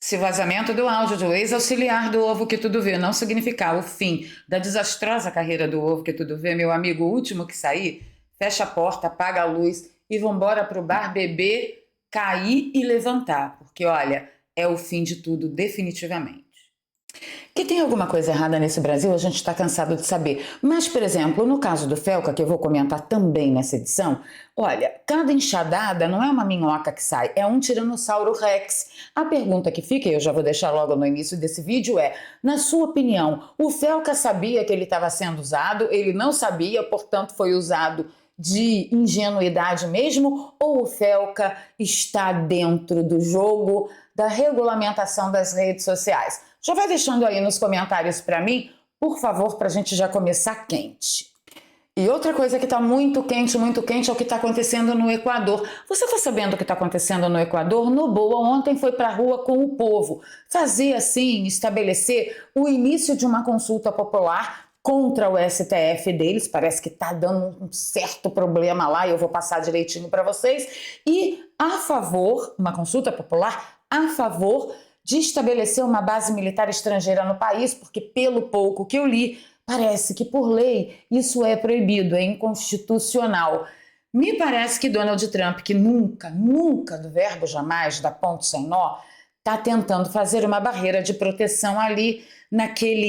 Se o vazamento do áudio do ex-auxiliar do Ovo Que Tudo Vê não significar o fim da desastrosa carreira do Ovo Que Tudo Vê, meu amigo, o último que sair, fecha a porta, apaga a luz e vambora pro bar beber, cair e levantar, porque olha, é o fim de tudo definitivamente. Que tem alguma coisa errada nesse Brasil, a gente está cansado de saber. Mas, por exemplo, no caso do Felca, que eu vou comentar também nessa edição, olha, cada enxadada não é uma minhoca que sai, é um Tiranossauro Rex. A pergunta que fica, e eu já vou deixar logo no início desse vídeo, é: na sua opinião, o Felca sabia que ele estava sendo usado? Ele não sabia, portanto foi usado de ingenuidade mesmo? Ou o Felca está dentro do jogo da regulamentação das redes sociais? Já vai deixando aí nos comentários para mim, por favor, para a gente já começar quente. E outra coisa que está muito quente é o que está acontecendo no Equador. Você está sabendo o que está acontecendo no Equador? Noboa ontem foi para a rua com o povo fazer assim, estabelecer o início de uma consulta popular contra o STF deles. Parece que está dando um certo problema lá, e eu vou passar direitinho para vocês. E a favor, uma consulta popular a favor de estabelecer uma base militar estrangeira no país, porque pelo pouco que eu li, parece que por lei isso é proibido, é inconstitucional. Me parece que Donald Trump, que nunca, do verbo jamais, dá ponto sem nó, está tentando fazer uma barreira de proteção ali naquela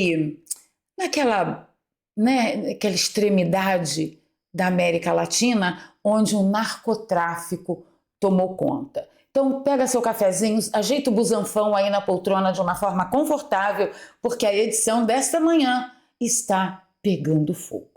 extremidade da América Latina, onde o narcotráfico tomou conta. Então pega seu cafezinho, ajeita o busanfão aí na poltrona de uma forma confortável, porque a edição desta manhã está pegando fogo.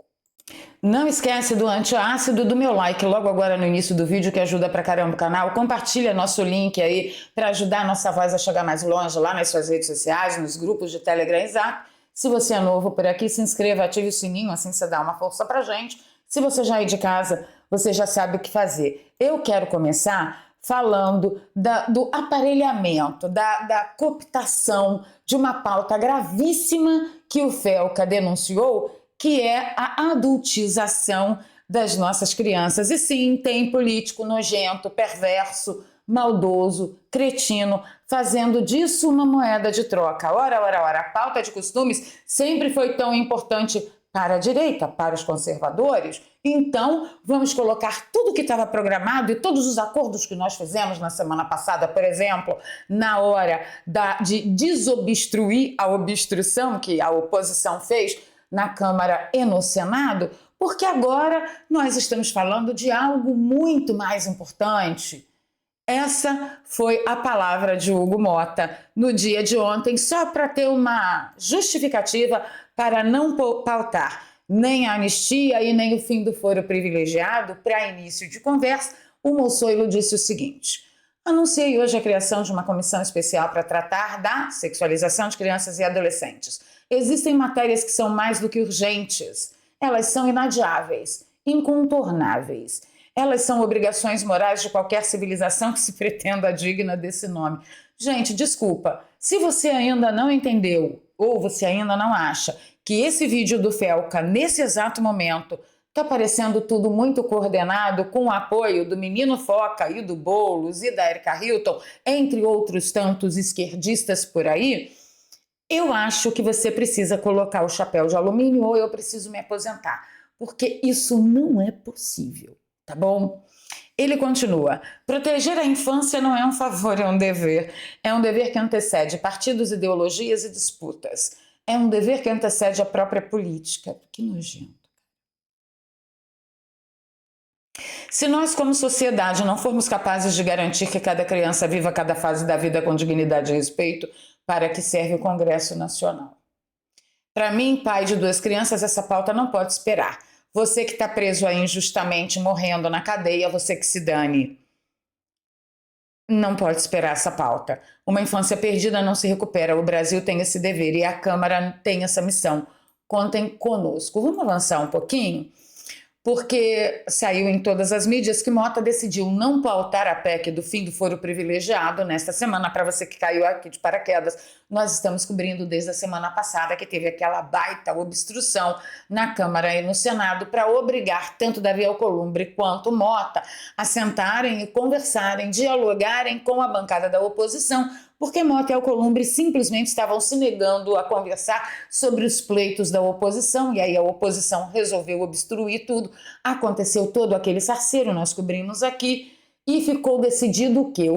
Não esquece do antiácido, do meu like logo agora no início do vídeo, que ajuda pra caramba o canal. Compartilha nosso link aí para ajudar a nossa voz a chegar mais longe lá nas suas redes sociais, nos grupos de Telegram e Zap. Se você é novo por aqui, se inscreva, ative o sininho, assim você dá uma força pra gente. Se você já é de casa, você já sabe o que fazer. Eu quero começar falando do aparelhamento, da cooptação de uma pauta gravíssima que o Felca denunciou, que é a adultização das nossas crianças. E sim, tem político nojento, perverso, maldoso, cretino, fazendo disso uma moeda de troca. Ora, a pauta de costumes sempre foi tão importante para a direita, para os conservadores. Então, vamos colocar tudo que estava programado e todos os acordos que nós fizemos na semana passada, por exemplo, na hora de desobstruir a obstrução que a oposição fez na Câmara e no Senado, porque agora nós estamos falando de algo muito mais importante. Essa foi a palavra de Hugo Mota no dia de ontem, só para ter uma justificativa para não pautar nem a anistia e nem o fim do foro privilegiado. Para início de conversa, o Moçoilo disse o seguinte: anunciei hoje a criação de uma comissão especial para tratar da sexualização de crianças e adolescentes. Existem matérias que são mais do que urgentes. Elas são inadiáveis, incontornáveis. Elas são obrigações morais de qualquer civilização que se pretenda digna desse nome. Gente, desculpa, se você ainda não entendeu ou você ainda não acha que esse vídeo do Felca, nesse exato momento, está parecendo tudo muito coordenado com o apoio do Menino Foca e do Boulos e da Erika Hilton, entre outros tantos esquerdistas por aí, eu acho que você precisa colocar o chapéu de alumínio ou eu preciso me aposentar, porque isso não é possível. Tá bom? Ele continua: proteger a infância não é um favor, é um dever. É um dever que antecede partidos, ideologias e disputas. É um dever que antecede a própria política. Que nojento. Se nós, como sociedade, não formos capazes de garantir que cada criança viva cada fase da vida com dignidade e respeito, para que serve o Congresso Nacional? Para mim, pai de 2 crianças, essa pauta não pode esperar. Você que está preso aí injustamente, morrendo na cadeia, você que se dane. Não pode esperar essa pauta. Uma infância perdida não se recupera. O Brasil tem esse dever e a Câmara tem essa missão. Contem conosco. Vamos avançar um pouquinho? Porque saiu em todas as mídias que Mota decidiu não pautar a PEC do fim do foro privilegiado nesta semana. Para você que caiu aqui de paraquedas, nós estamos cobrindo desde a semana passada que teve aquela baita obstrução na Câmara e no Senado para obrigar tanto Davi Alcolumbre quanto Mota a sentarem e conversarem, dialogarem com a bancada da oposição, porque Mota e Alcolumbre simplesmente estavam se negando a conversar sobre os pleitos da oposição, e aí a oposição resolveu obstruir tudo. Aconteceu todo aquele sarceiro, nós cobrimos aqui, e ficou decidido o quê?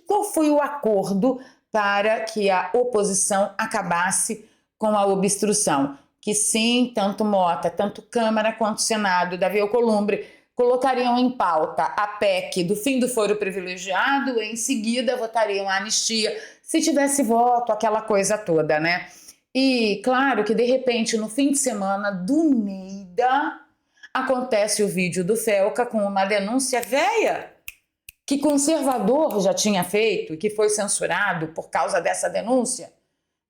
Qual foi o acordo para que a oposição acabasse com a obstrução? Que sim, tanto Mota, tanto Câmara quanto Senado, Davi Alcolumbre, colocariam em pauta a PEC do fim do foro privilegiado e em seguida votariam a anistia, se tivesse voto, aquela coisa toda, né? E claro que de repente no fim de semana do Neida acontece o vídeo do Felca com uma denúncia velha que conservador já tinha feito e que foi censurado por causa dessa denúncia.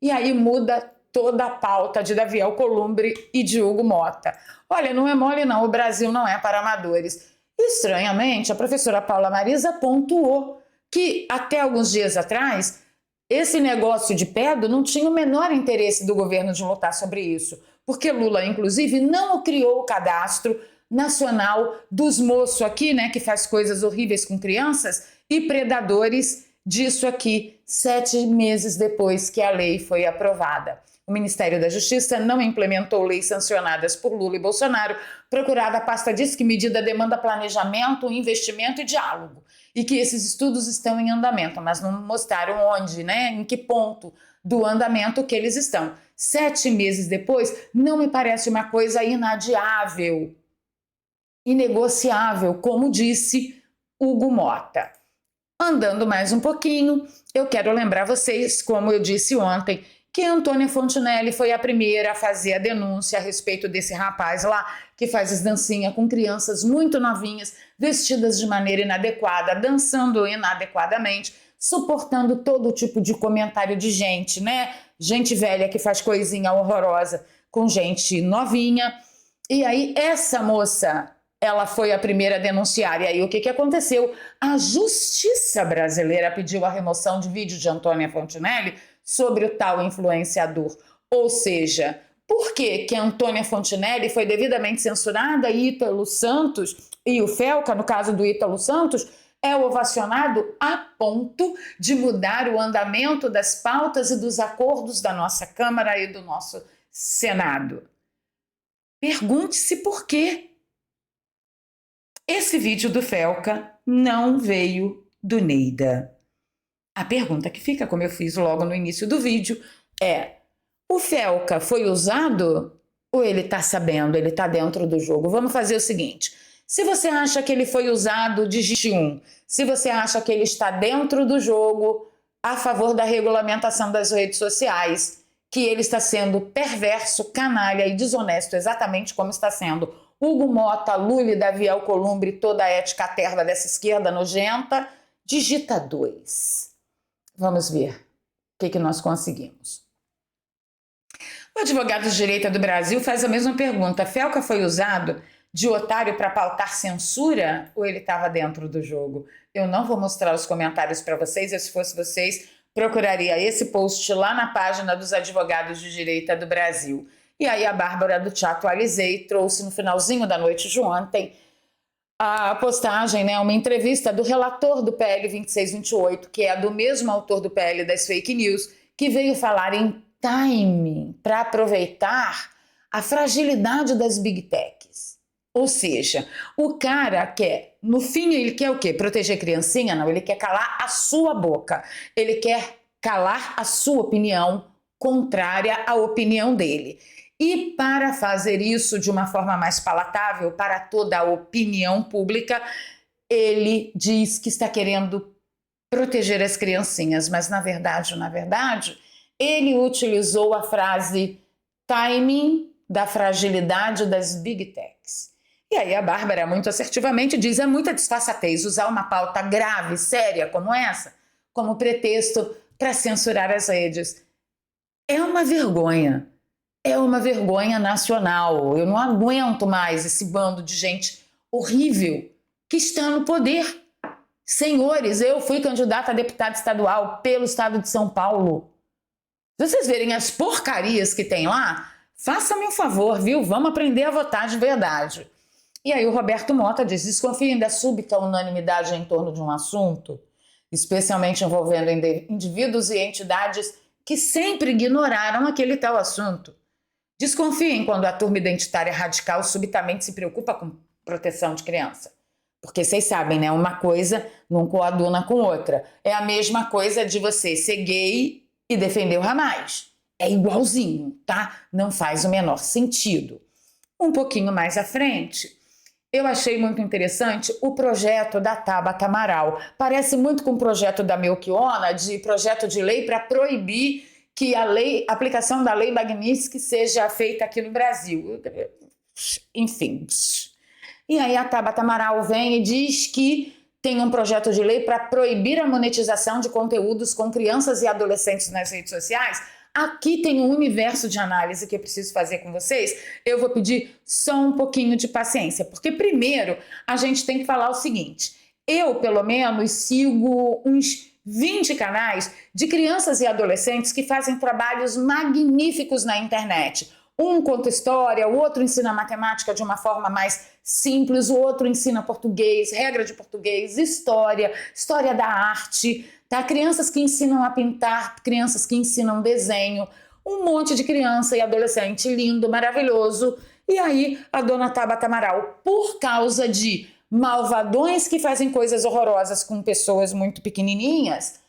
E aí muda toda a pauta de Davi Alcolumbre e de Hugo Mota. Olha, não é mole não, o Brasil não é para amadores. Estranhamente, a professora Paula Marisa pontuou que até alguns dias atrás, esse negócio de pedo não tinha o menor interesse do governo de lutar sobre isso, porque Lula, inclusive, não criou o cadastro nacional dos moços aqui, né, que faz coisas horríveis com crianças e predadores disso aqui, 7 meses depois que a lei foi aprovada. O Ministério da Justiça não implementou leis sancionadas por Lula e Bolsonaro. Procurada, a pasta diz que medida demanda planejamento, investimento e diálogo, e que esses estudos estão em andamento, mas não mostraram onde, né, em que ponto do andamento que eles estão. 7 meses depois, não me parece uma coisa inadiável, inegociável, como disse Hugo Mota. Andando mais um pouquinho, eu quero lembrar vocês, como eu disse ontem, que Antônia Fontinelli foi a primeira a fazer a denúncia a respeito desse rapaz lá, que faz as dancinhas com crianças muito novinhas, vestidas de maneira inadequada, dançando inadequadamente, suportando todo tipo de comentário de gente, né? Gente velha que faz coisinha horrorosa com gente novinha. E aí essa moça, ela foi a primeira a denunciar. E aí o que aconteceu? A Justiça brasileira pediu a remoção de vídeo de Antônia Fontinelli sobre o tal influenciador. Ou seja, por que Antônia Fontinelli foi devidamente censurada e Ítalo Santos, e o Felca, no caso do Ítalo Santos, é ovacionado a ponto de mudar o andamento das pautas e dos acordos da nossa Câmara e do nosso Senado? Pergunte-se por quê. Esse vídeo do Felca não veio do Neida. A pergunta que fica, como eu fiz logo no início do vídeo, é: o Felca foi usado ou ele está sabendo, ele está dentro do jogo? Vamos fazer o seguinte: se você acha que ele foi usado, digite 1. Se você acha que ele está dentro do jogo, a favor da regulamentação das redes sociais, que ele está sendo perverso, canalha e desonesto, exatamente como está sendo Hugo Mota, Lula e Davi Alcolumbre, toda a ética terva dessa esquerda nojenta, digita 2. Vamos ver o que nós conseguimos. O advogado de direita do Brasil faz a mesma pergunta: Felca foi usado de otário para pautar censura ou ele estava dentro do jogo? Eu não vou mostrar os comentários para vocês, eu, se fosse vocês, procuraria esse post lá na página dos advogados de direita do Brasil. E aí a Bárbara do Te Atualizei trouxe no finalzinho da noite de ontem a postagem, né, uma entrevista do relator do PL 2628, que é do mesmo autor do PL das fake news, que veio falar em timing para aproveitar a fragilidade das big techs. Ou seja, o cara quer, no fim, ele quer o quê? Proteger criancinha? Não, ele quer calar a sua boca. Ele quer calar a sua opinião contrária à opinião dele. E para fazer isso de uma forma mais palatável para toda a opinião pública, ele diz que está querendo proteger as criancinhas, mas na verdade, ele utilizou a frase timing da fragilidade das big techs. E aí a Bárbara, muito assertivamente, diz: é muita disfarçatez usar uma pauta grave, séria como essa, como pretexto para censurar as redes. É uma vergonha. É uma vergonha nacional. Eu não aguento mais esse bando de gente horrível que está no poder. Senhores, eu fui candidata a deputada estadual pelo estado de São Paulo. Se vocês verem as porcarias que tem lá, façam-me um favor, viu? Vamos aprender a votar de verdade. E aí o Roberto Mota diz: desconfiem da súbita unanimidade em torno de um assunto. especialmente envolvendo indivíduos e entidades que sempre ignoraram aquele tal assunto. Desconfiem quando a turma identitária radical subitamente se preocupa com proteção de criança. Porque vocês sabem, né? Uma coisa não coaduna com outra. É a mesma coisa de você ser gay e defender o Hamas. É igualzinho, tá? Não faz o menor sentido. Um pouquinho mais à frente, eu achei muito interessante o projeto da Tabata Amaral. Parece muito com o projeto da Melchiona, de projeto de lei para proibir que a aplicação da lei Magnitsky seja feita aqui no Brasil. Enfim. E aí a Tabata Amaral vem e diz que tem um projeto de lei para proibir a monetização de conteúdos com crianças e adolescentes nas redes sociais. Aqui tem um universo de análise que eu preciso fazer com vocês. Eu vou pedir só um pouquinho de paciência, porque primeiro a gente tem que falar o seguinte: eu, pelo menos, sigo uns 20 canais de crianças e adolescentes que fazem trabalhos magníficos na internet. Um conta história, o outro ensina matemática de uma forma mais simples, o outro ensina português, regra de português, história da arte, tá? Crianças que ensinam a pintar, crianças que ensinam desenho, um monte de criança e adolescente lindo, maravilhoso. E aí a dona Tabata Amaral, por causa de malvadões que fazem coisas horrorosas com pessoas muito pequenininhas,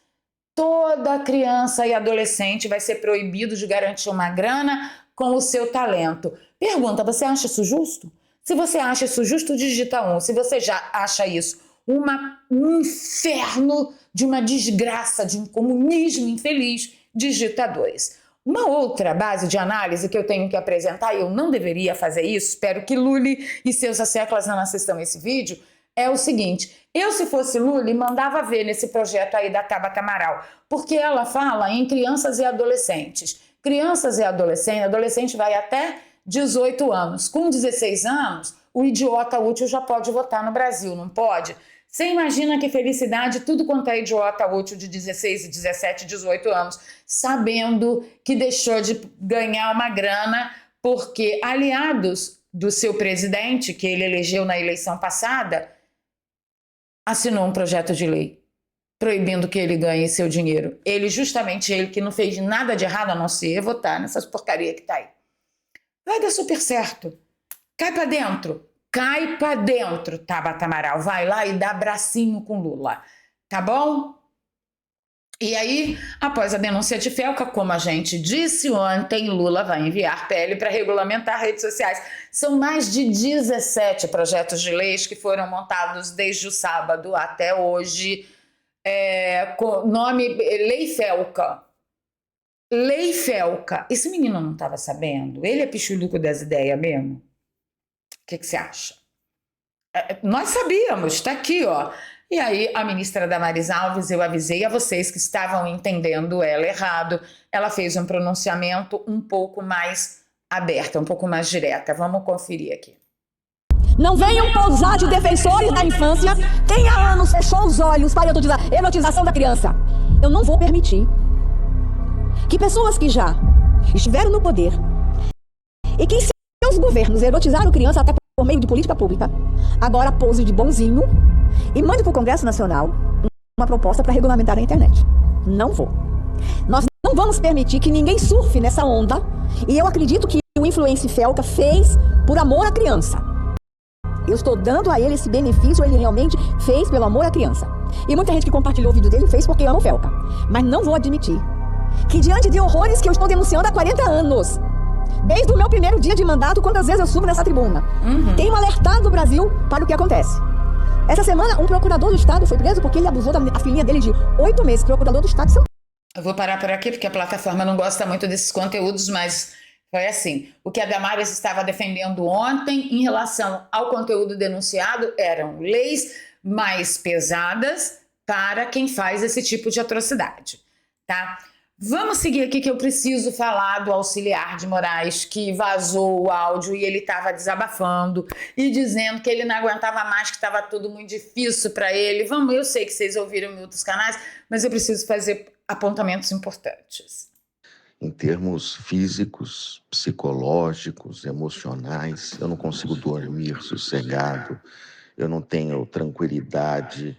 toda criança e adolescente vai ser proibido de garantir uma grana com o seu talento. Pergunta, você acha isso justo? Se você acha isso justo, digita 1. Se você já acha isso um inferno de uma desgraça, de um comunismo infeliz, digita 2. Uma outra base de análise que eu tenho que apresentar, e eu não deveria fazer isso, espero que Lully e seus asseclas não assistam esse vídeo, é o seguinte: eu, se fosse Lully, mandava ver nesse projeto aí da Tabata Amaral, porque ela fala em crianças e adolescentes. Crianças e adolescentes, adolescente vai até 18 anos. Com 16 anos, o idiota útil já pode votar no Brasil, não pode? Você imagina que felicidade tudo quanto é idiota útil de 16, 17, 18 anos, sabendo que deixou de ganhar uma grana porque aliados do seu presidente, que ele elegeu na eleição passada, assinou um projeto de lei proibindo que ele ganhe seu dinheiro. Justamente ele que não fez nada de errado a não ser votar nessas porcaria que tá aí. Vai dar super certo. Cai pra dentro, Tabata Amaral. Vai lá e dá bracinho com Lula. Tá bom? E aí, após a denúncia de Felca, como a gente disse ontem, Lula vai enviar PL para regulamentar redes sociais. São mais de 17 projetos de leis que foram montados desde o sábado até hoje, com nome Lei Felca. Lei Felca. Esse menino não estava sabendo? Ele é pichuluco das ideias mesmo? O que você acha? Nós sabíamos, está aqui, ó. E aí a ministra Damares Alves, eu avisei a vocês que estavam entendendo ela errado, ela fez um pronunciamento um pouco mais aberto, um pouco mais direta. Vamos conferir aqui. Não venham pousar de defensores da infância quem há anos fechou os olhos para a erotização da criança. Eu não vou permitir que pessoas que já estiveram no poder e que em seus governos erotizaram criança até por meio de política pública, agora pose de bonzinho e mande para o Congresso Nacional uma proposta para regulamentar a internet. Não vou. Nós não vamos permitir que ninguém surfe nessa onda, e eu acredito que o influencer Felca fez por amor à criança. Eu estou dando a ele esse benefício, ele realmente fez pelo amor à criança. E muita gente que compartilhou o vídeo dele fez porque ama o Felca. Mas não vou admitir que diante de horrores que eu estou denunciando há 40 anos, desde o meu primeiro dia de mandato, quantas vezes eu subo nessa tribuna, tenho alertado o Brasil para o que acontece. Essa semana, um procurador do Estado foi preso porque ele abusou da filhinha dele de 8 meses, procurador do Estado de São Paulo. Eu vou parar por aqui porque a plataforma não gosta muito desses conteúdos, mas foi assim. O que a Damares estava defendendo ontem em relação ao conteúdo denunciado eram leis mais pesadas para quem faz esse tipo de atrocidade, tá? Vamos seguir aqui que eu preciso falar do auxiliar de Moraes que vazou o áudio e ele estava desabafando e dizendo que ele não aguentava mais, que estava tudo muito difícil para ele. Vamos, eu sei que vocês ouviram em outros canais, mas eu preciso fazer apontamentos importantes. Em termos físicos, psicológicos, emocionais, eu não consigo dormir sossegado, eu não tenho tranquilidade,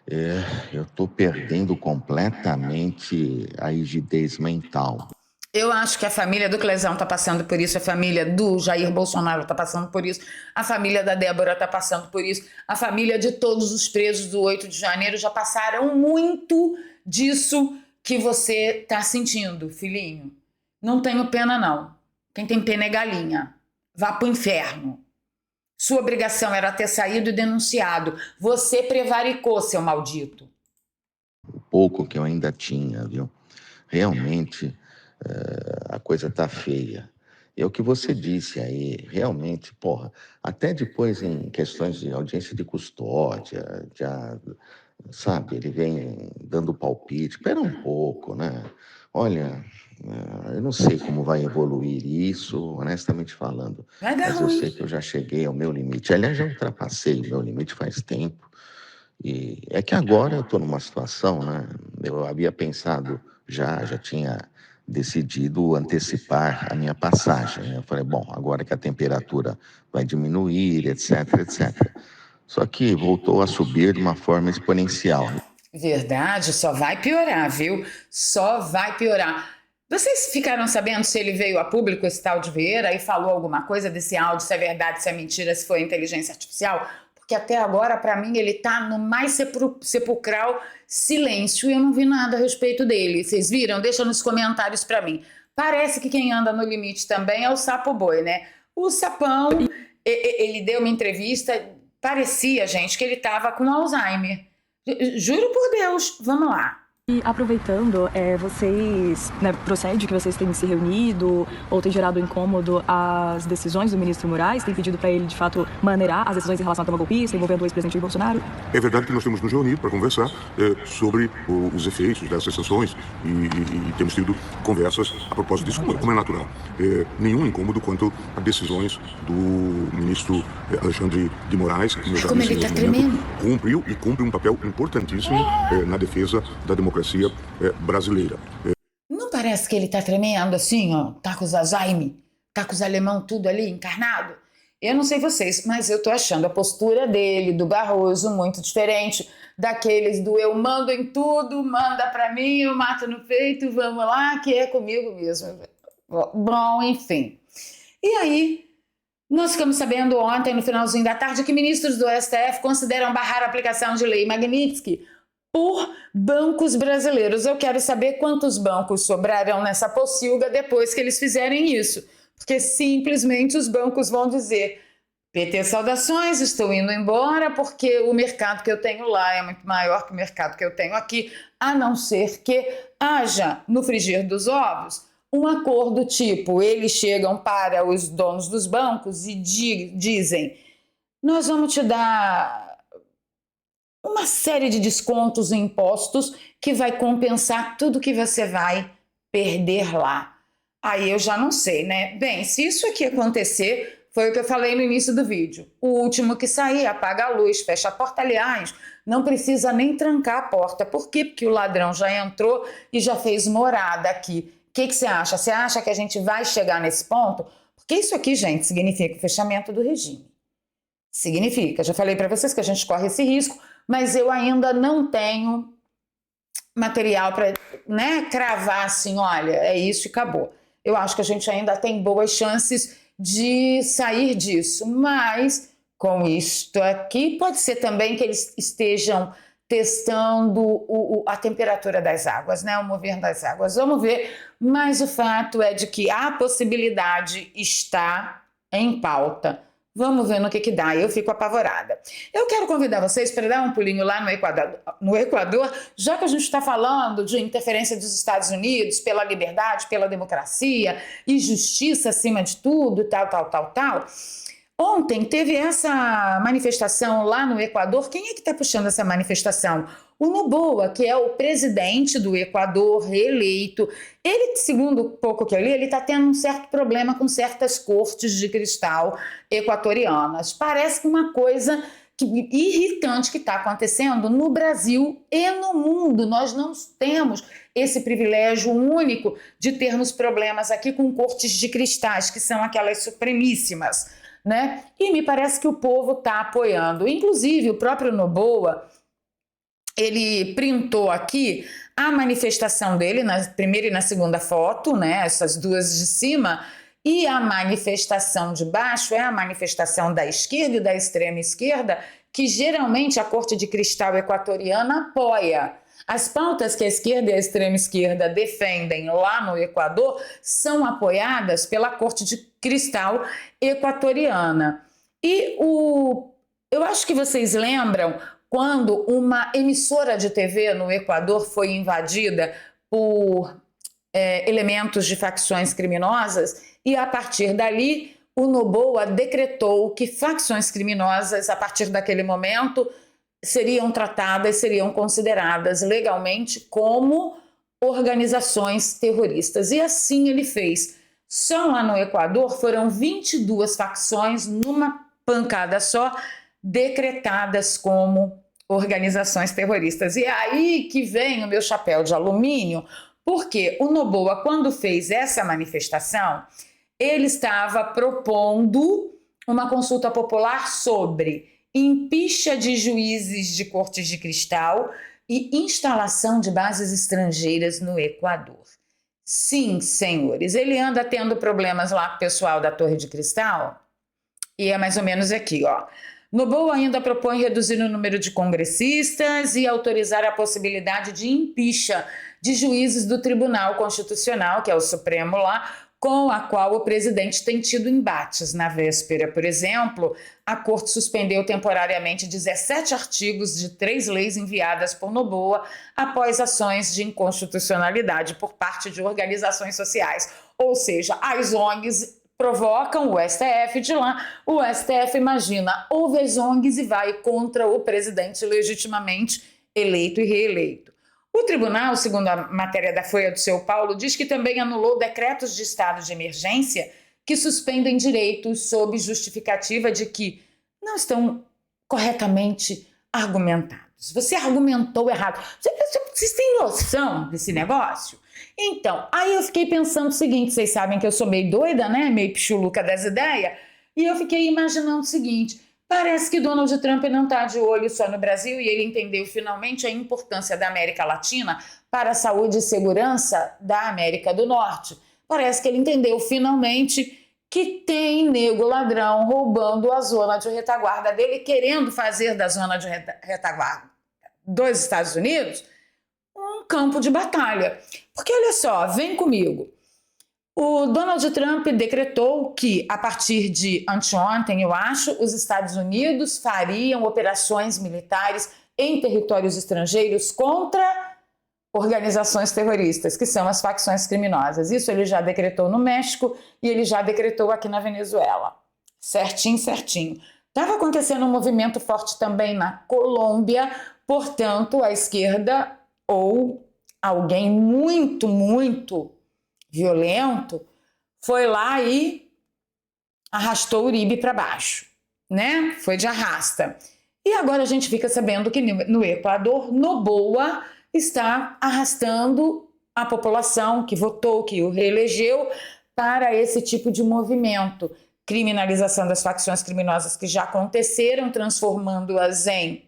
Eu estou perdendo completamente a rigidez mental. Eu acho que a família do Clezão está passando por isso, a família do Jair Bolsonaro está passando por isso, a família da Débora está passando por isso, a família de todos os presos do 8 de janeiro já passaram muito disso que você está sentindo, filhinho. Não tenho pena, não. Quem tem pena é galinha. Vá pro inferno. Sua obrigação era ter saído e denunciado. Você prevaricou, seu maldito. O pouco que eu ainda tinha, viu? Realmente, a coisa tá feia. É o que você disse aí, realmente, porra, até depois em questões de audiência de custódia, já, sabe, ele vem dando palpite. Espera um pouco, né? Olha, eu não sei como vai evoluir isso, honestamente falando, Vai dar mas eu sei ruim. que eu já cheguei ao meu limite. Aliás, já ultrapassei o meu limite faz tempo. E é que agora eu estou numa situação, né? Eu havia pensado, já tinha decidido antecipar a minha passagem, né? Eu falei, bom, agora que a temperatura vai diminuir, etc, etc. Só que voltou a subir de uma forma exponencial. Verdade, só vai piorar, viu? Só vai piorar. Vocês ficaram sabendo se ele veio a público, esse tal de Vieira, e falou alguma coisa desse áudio, se é verdade, se é mentira, se foi inteligência artificial? Porque até agora, para mim, ele tá no mais sepulcral silêncio e eu não vi nada a respeito dele. Vocês viram? Deixa nos comentários para mim. Parece que quem anda no limite também é o Sapo Boi, né? O Sapão, ele deu uma entrevista, parecia, gente, que ele tava com Alzheimer. Juro por Deus, vamos lá. E aproveitando, vocês, né, procede que vocês têm se reunido ou tem gerado incômodo às decisões do ministro Moraes, tem pedido para ele, de fato, maneirar as decisões em relação à toma golpista, envolvendo o ex-presidente Bolsonaro? É verdade que nós temos nos reunido para conversar sobre os efeitos dessas sessões e temos tido conversas a propósito disso, como é natural. Nenhum incômodo quanto a decisões do ministro Alexandre de Moraes, que Como ele está tremendo. cumpriu e cumpre um papel importantíssimo na defesa da democracia brasileira. Não parece que ele tá tremendo assim, ó? Tá com os Alzheimer, tá com os alemão tudo ali encarnado? Eu não sei vocês, mas eu tô achando a postura dele, do Barroso, muito diferente daqueles do eu mando em tudo, manda pra mim, eu mato no peito, vamos lá, que é comigo mesmo. Bom, enfim. E aí, nós ficamos sabendo ontem, no finalzinho da tarde, que ministros do STF consideram barrar a aplicação de lei Magnitsky por bancos brasileiros. Eu quero saber quantos bancos sobrarão nessa pocilga depois que eles fizerem isso. Porque simplesmente os bancos vão dizer: PT, saudações, estou indo embora porque o mercado que eu tenho lá é muito maior que o mercado que eu tenho aqui, a não ser que haja, no frigir dos ovos, um acordo tipo, eles chegam para os donos dos bancos e dizem: nós vamos te dar uma série de descontos e impostos que vai compensar tudo que você vai perder lá. Aí eu já não sei, né? Bem, se isso aqui acontecer, foi o que eu falei no início do vídeo. O último que sair, apaga a luz, fecha a porta. Aliás, não precisa nem trancar a porta. Por quê? Porque o ladrão já entrou e já fez morada aqui. O que você acha? Você acha que a gente vai chegar nesse ponto? Porque isso aqui, gente, significa o fechamento do regime. Significa. Já falei para vocês que a gente corre esse risco, mas eu ainda não tenho material para, né, cravar assim, olha, é isso e acabou. Eu acho que a gente ainda tem boas chances de sair disso, mas com isto aqui pode ser também que eles estejam testando a temperatura das águas, né, o mover das águas. Vamos ver, mas o fato é de que a possibilidade está em pauta. Vamos ver no que dá, eu fico apavorada. Eu quero convidar vocês para dar um pulinho lá no Equador, já que a gente está falando de interferência dos Estados Unidos pela liberdade, pela democracia e justiça acima de tudo, tal. Ontem teve essa manifestação lá no Equador. Quem é que está puxando essa manifestação? O Noboa, que é o presidente do Equador reeleito. Ele, segundo um pouco que eu li, ele está tendo um certo problema com certas cortes de cristal equatorianas. Parece uma coisa irritante que está acontecendo no Brasil e no mundo. Nós não temos esse privilégio único de termos problemas aqui com cortes de cristais, que são aquelas supremíssimas, né? E me parece que o povo está apoiando. Inclusive, o próprio Noboa ele printou aqui a manifestação dele na primeira e na segunda foto, né? Essas duas de cima, e a manifestação de baixo é a manifestação da esquerda e da extrema esquerda, que geralmente a Corte de Cristal equatoriana apoia. As pautas que a esquerda e a extrema esquerda defendem lá no Equador são apoiadas pela Corte de Cristal equatoriana. E eu acho que vocês lembram quando uma emissora de TV no Equador foi invadida por elementos de facções criminosas, e a partir dali o Noboa decretou que facções criminosas, a partir daquele momento, seriam tratadas, seriam consideradas legalmente como organizações terroristas. E assim ele fez. Só lá no Equador foram 22 facções, numa pancada só, decretadas como organizações terroristas. E é aí que vem o meu chapéu de alumínio, porque o Noboa, quando fez essa manifestação, ele estava propondo uma consulta popular sobre impeachment de juízes de cortes de cristal e instalação de bases estrangeiras no Equador. Sim, senhores, ele anda tendo problemas lá com o pessoal da Torre de Cristal, e é mais ou menos aqui, ó. Noboa ainda propõe reduzir o número de congressistas e autorizar a possibilidade de impeachment de juízes do Tribunal Constitucional, que é o Supremo lá, com a qual o presidente tem tido embates. Na véspera, por exemplo, a Corte suspendeu temporariamente 17 artigos de 3 leis enviadas por Noboa após ações de inconstitucionalidade por parte de organizações sociais. Ou seja, as ONGs provocam o STF de lá, o STF imagina, ouve as ONGs e vai contra o presidente legitimamente eleito e reeleito. O tribunal, segundo a matéria da Folha do São Paulo, diz que também anulou decretos de estado de emergência que suspendem direitos sob justificativa de que não estão corretamente argumentados. Você argumentou errado. Vocês têm noção desse negócio? Então, aí eu fiquei pensando o seguinte, vocês sabem que eu sou meio doida, né? Meio pichuluca das ideias, e eu fiquei imaginando o seguinte, parece que Donald Trump não está de olho só no Brasil e ele entendeu finalmente a importância da América Latina para a saúde e segurança da América do Norte. Parece que ele entendeu finalmente que tem nego ladrão roubando a zona de retaguarda dele, querendo fazer da zona de retaguarda dos Estados Unidos um campo de batalha. Porque olha só, vem comigo. O Donald Trump decretou que, a partir de anteontem, eu acho, os Estados Unidos fariam operações militares em territórios estrangeiros contra organizações terroristas, que são as facções criminosas. Isso ele já decretou no México e ele já decretou aqui na Venezuela. Certinho, certinho. Estava acontecendo um movimento forte também na Colômbia, portanto, a esquerda ou alguém muito, muito violento foi lá e arrastou o Uribe para baixo, né? Foi de arrasta. E agora a gente fica sabendo que no Equador, Noboa está arrastando a população que votou, que o reelegeu, para esse tipo de movimento. Criminalização das facções criminosas que já aconteceram, transformando-as em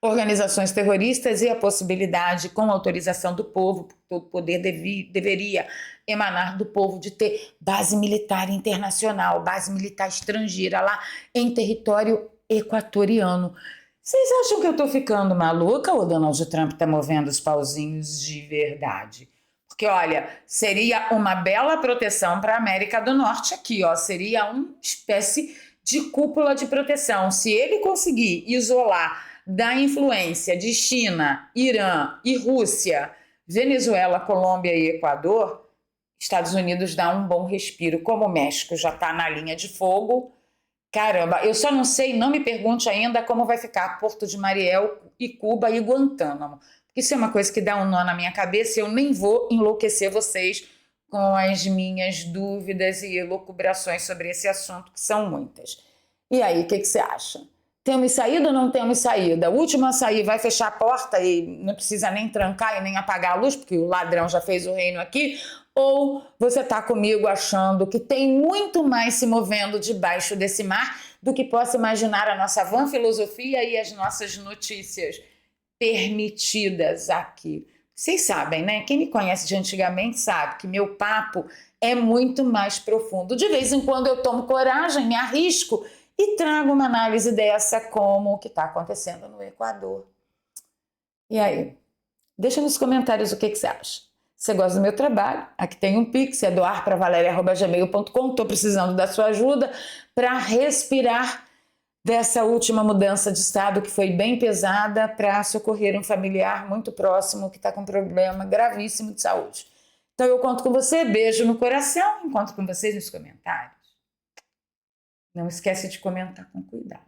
organizações terroristas e a possibilidade, com autorização do povo, porque todo poder deveria emanar do povo, de ter base militar internacional, base militar estrangeira lá em território equatoriano. Vocês acham que eu estou ficando maluca ou o Donald Trump está movendo os pauzinhos de verdade? Porque, olha, seria uma bela proteção para a América do Norte aqui, ó, seria uma espécie de cúpula de proteção. Se ele conseguir isolar da influência de China, Irã e Rússia, Venezuela, Colômbia e Equador, Estados Unidos dá um bom respiro. Como o México já está na linha de fogo, caramba, eu só não sei, não me pergunte ainda como vai ficar Porto de Mariel e Cuba e Guantánamo. Isso é uma coisa que dá um nó na minha cabeça e eu nem vou enlouquecer vocês com as minhas dúvidas e elucubrações sobre esse assunto, que são muitas. E aí, o que você acha? Temos saída ou não temos saída? O último a sair vai fechar a porta e não precisa nem trancar e nem apagar a luz, porque o ladrão já fez o reino aqui? Ou você está comigo achando que tem muito mais se movendo debaixo desse mar do que possa imaginar a nossa vã filosofia e as nossas notícias? permitidas aqui. Vocês sabem, né? Quem me conhece de antigamente sabe que meu papo é muito mais profundo. De vez em quando eu tomo coragem, me arrisco e trago uma análise dessa como o que está acontecendo no Equador. E aí? Deixa nos comentários o que você acha. Você gosta do meu trabalho? Aqui tem um Pix, é doarpravaleria@gmail.com. Estou precisando da sua ajuda para respirar dessa última mudança de estado que foi bem pesada, para socorrer um familiar muito próximo que está com um problema gravíssimo de saúde. Então eu conto com você, beijo no coração, encontro com vocês nos comentários. Não esquece de comentar com cuidado.